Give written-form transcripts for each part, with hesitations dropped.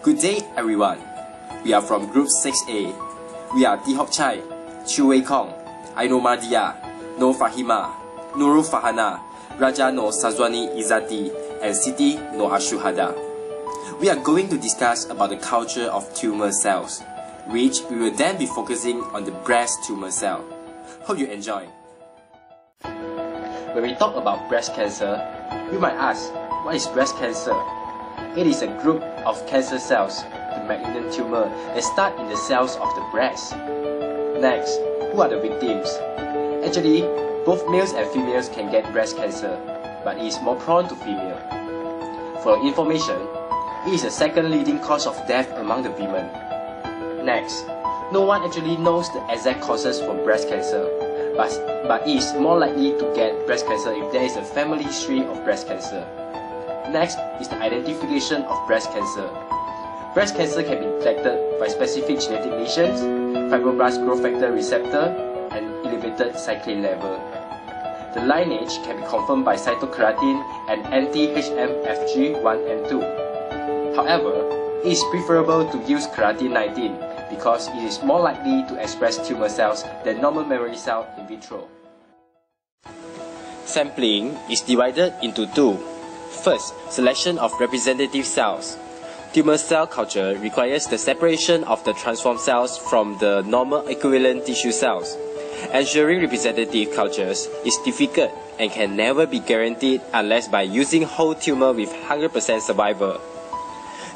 Good day, everyone. We are from Group 6A. We are Tihok Chai, Chu Wei Kong, Aino Mardia, No Fahima, Nurul Fahana, Raja No Sazwani Izati, and Siti No Ashuhada. We are going to discuss about the culture of tumor cells, which we will then be focusing on the breast tumor cell. Hope you enjoy. When we talk about breast cancer, you might ask, what is breast cancer? It is a group of cancer cells, the malignant tumor, that start in the cells of the breast. Next, who are the victims? Actually, both males and females can get breast cancer, but it is more prone to female. For your information, it is the second leading cause of death among the women. Next, no one actually knows the exact causes for breast cancer, but it is more likely to get breast cancer if there is a family history of breast cancer. Next is the identification of breast cancer. Breast cancer can be detected by specific genetic lesions, fibroblast growth factor receptor, and elevated cyclin level. The lineage can be confirmed by cytokeratin and anti-HMFG1 and 2. However, it is preferable to use keratin 19 because it is more likely to express tumor cells than normal memory cell in vitro. Sampling is divided into two. First, selection of representative cells. Tumor cell culture requires the separation of the transformed cells from the normal equivalent tissue cells. Ensuring representative cultures is difficult and can never be guaranteed unless by using whole tumor with 100% survival.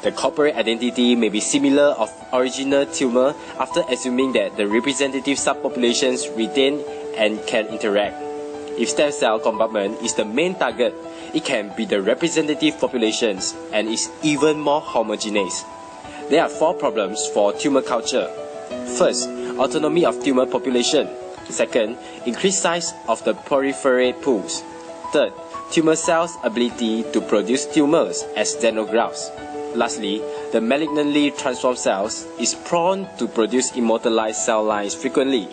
The corporate identity may be similar of original tumor after assuming that the representative subpopulations retain and can interact. If stem cell compartment is the main target, it can be the representative populations and is even more homogeneous. There are 4 problems for tumor culture. First, autonomy of tumor population. Second, increased size of the peripheral pools. Third, tumor cells' ability to produce tumors as xenografts. Lastly, the malignantly transformed cells is prone to produce immortalized cell lines frequently.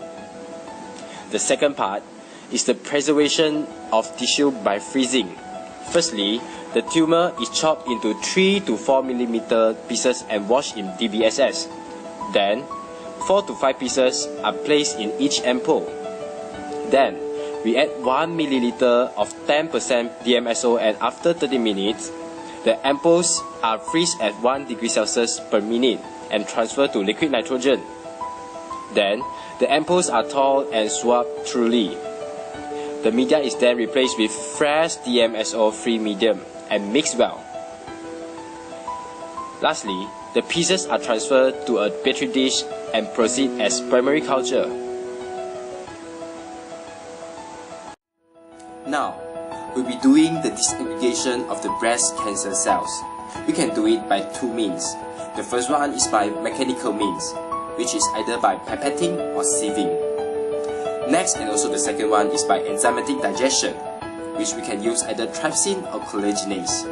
The second part is the preservation of tissue by freezing. Firstly, the tumor is chopped into 3 to 4 mm pieces and washed in DBSS. Then, 4 to 5 pieces are placed in each ampoule. Then, we add 1 ml of 10% DMSO, and after 30 minutes, the ampoules are freezed at 1 degree Celsius per minute and transferred to liquid nitrogen. Then, the ampoules are thawed and swabbed thoroughly. The media is then replaced with fresh DMSO-free medium and mixed well. Lastly, the pieces are transferred to a petri dish and proceed as primary culture. Now, we'll be doing the disaggregation of the breast cancer cells. We can do it by 2 means. The first one is by mechanical means, which is either by pipetting or sieving. Next, and also the second one, is by enzymatic digestion, which we can use either trypsin or collagenase.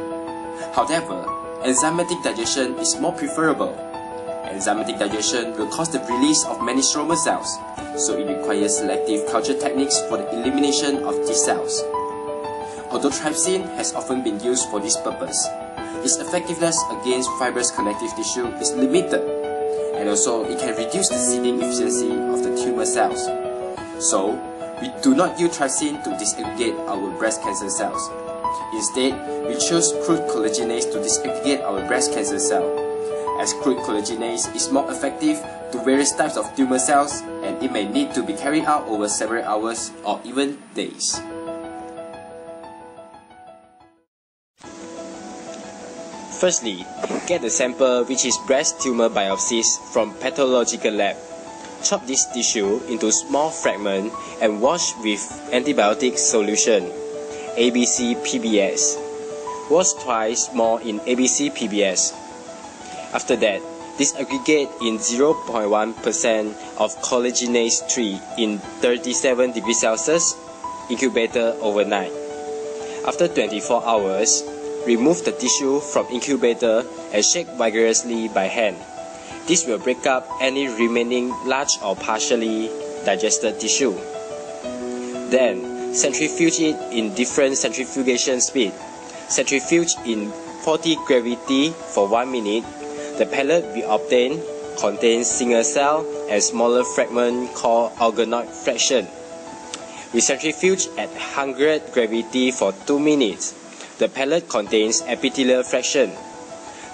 However, enzymatic digestion is more preferable. Enzymatic digestion will cause the release of many stromal cells, so it requires selective culture techniques for the elimination of these cells. Although trypsin has often been used for this purpose, its effectiveness against fibrous connective tissue is limited, and also it can reduce the seeding efficiency of the tumor cells. So, we do not use trypsin to disaggregate our breast cancer cells. Instead, we choose crude collagenase to disaggregate our breast cancer cell, as crude collagenase is more effective to various types of tumor cells, and it may need to be carried out over several hours or even days. Firstly, get the sample, which is breast tumor biopsies, from pathological lab. Chop this tissue into small fragments and wash with antibiotic solution, ABC PBS. Wash twice more in ABC PBS. After that, disaggregate in 0.1% of collagenase 3 in 37 degrees Celsius incubator overnight. After 24 hours, remove the tissue from incubator and shake vigorously by hand. This will break up any remaining large or partially digested tissue. Then, centrifuge it in different centrifugation speed. Centrifuge in 40 gravity for 1 minute, The pellet we obtain contains single cell and smaller fragment called organoid fraction. We centrifuge at 100 gravity for 2 minutes. The pellet contains epithelial fraction.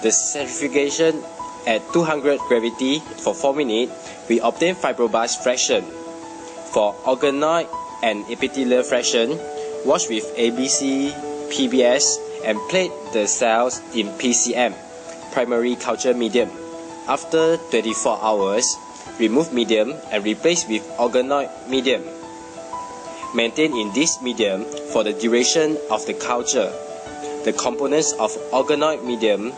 The centrifugation at 200 gravity for 4 minutes, we obtain fibroblast fraction. For organoid and epithelial fraction, wash with ABC, PBS, and plate the cells in PCM, primary culture medium. After 24 hours, remove medium and replace with organoid medium. Maintain in this medium for the duration of the culture. The components of organoid medium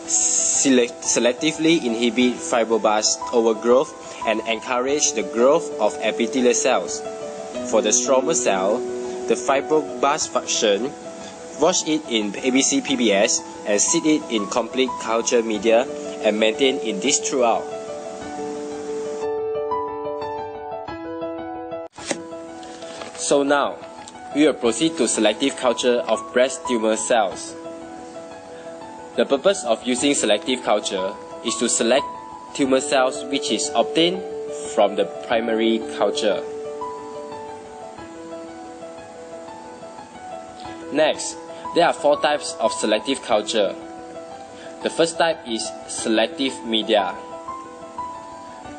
selectively inhibit fibroblast overgrowth and encourage the growth of epithelial cells. For the stromal cell, the fibroblast fraction, wash it in ABC PBS and seed it in complete culture media and maintain in this throughout. So now, we will proceed to selective culture of breast tumor cells. The purpose of using selective culture is to select tumor cells which is obtained from the primary culture. Next, there are 4 types of selective culture. The first type is selective media.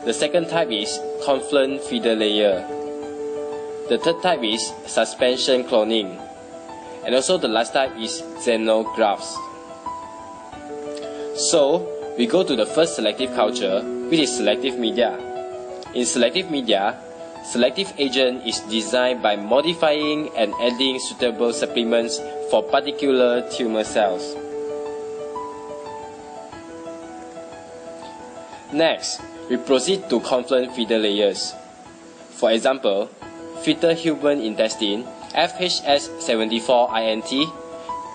The second type is confluent feeder layer. The third type is suspension cloning. And also the last type is xenografts. So, we go to the first selective culture, which is selective media. In selective media, selective agent is designed by modifying and adding suitable supplements for particular tumor cells. Next, we proceed to confluent feeder layers. For example, fetal human intestine, FHS74INT,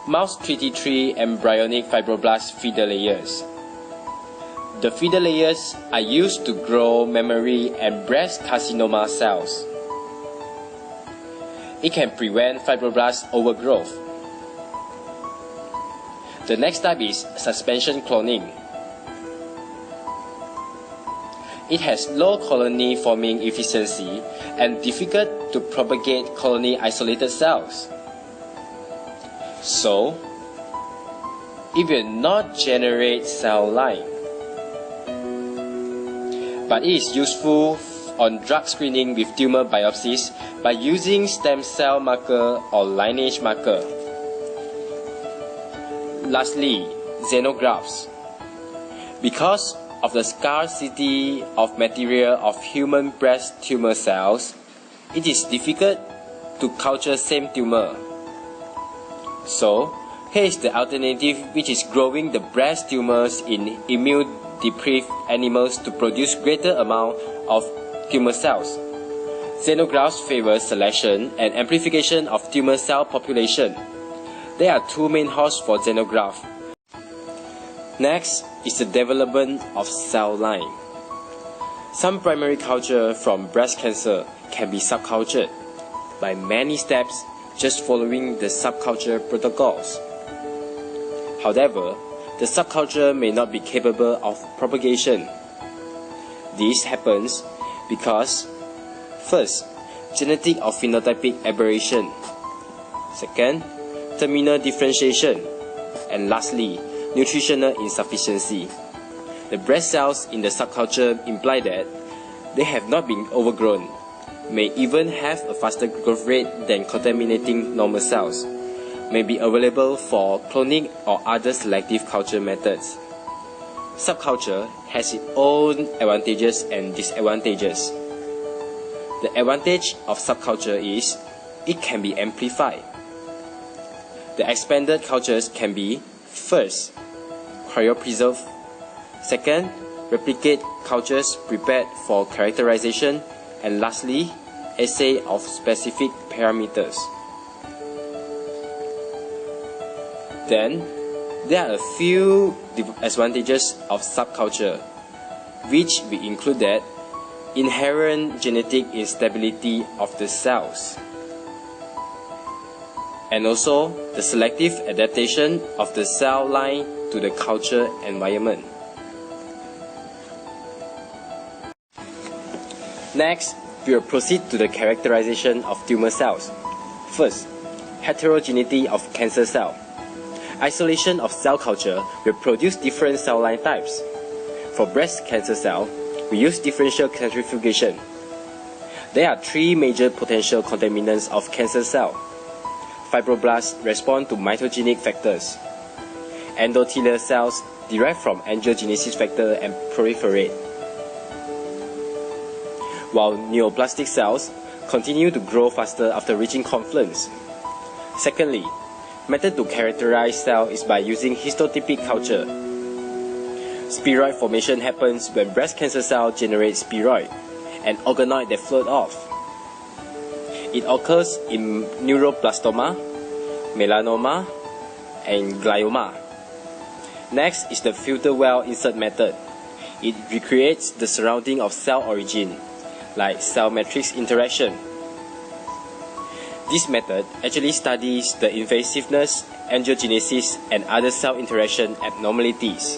mouse 3T3 embryonic fibroblast feeder layers. The feeder layers are used to grow mammary and breast carcinoma cells. It can prevent fibroblast overgrowth. The next type is suspension cloning. It has low colony forming efficiency and difficult to propagate colony isolated cells. So, it will not generate cell line. But it is useful on drug screening with tumor biopsies by using stem cell marker or lineage marker. Lastly, xenografts. Because of the scarcity of material of human breast tumor cells, it is difficult to culture same tumor. So, here is the alternative, which is growing the breast tumors in immune-deprived animals to produce greater amount of tumor cells. Xenografts favor selection and amplification of tumor cell population. There are 2 main hosts for xenograft. Next is the development of cell line. Some primary culture from breast cancer can be subcultured by many steps just following the subculture protocols. However, the subculture may not be capable of propagation. This happens because, first, genetic or phenotypic aberration. Second, terminal differentiation. And lastly, nutritional insufficiency. The breast cells in the subculture imply that they have not been overgrown, may even have a faster growth rate than contaminating normal cells, may be available for cloning or other selective culture methods. Subculture has its own advantages and disadvantages. The advantage of subculture is it can be amplified. The expanded cultures can be, first, cryopreserved. Second, replicate cultures prepared for characterization. And lastly, assay of specific parameters. Then, there are a few disadvantages of subculture, which we included inherent genetic instability of the cells, and also the selective adaptation of the cell line to the culture environment. Next, we will proceed to the characterization of tumor cells. First, heterogeneity of cancer cell. Isolation of cell culture will produce different cell line types. For breast cancer cell, we use differential centrifugation. There are three major potential contaminants of cancer cell. Fibroblasts respond to mitogenic factors. Endothelial cells derive from angiogenesis factor and proliferate, while neoplastic cells continue to grow faster after reaching confluence. Secondly, method to characterize cell is by using histotypic culture. Spheroid formation happens when breast cancer cell generate spheroid, an organoid that float off. It occurs in neuroblastoma, melanoma, and glioma. Next is the filter well insert method. It recreates the surrounding of cell origin, like cell matrix interaction. This method actually studies the invasiveness, angiogenesis, and other cell interaction abnormalities.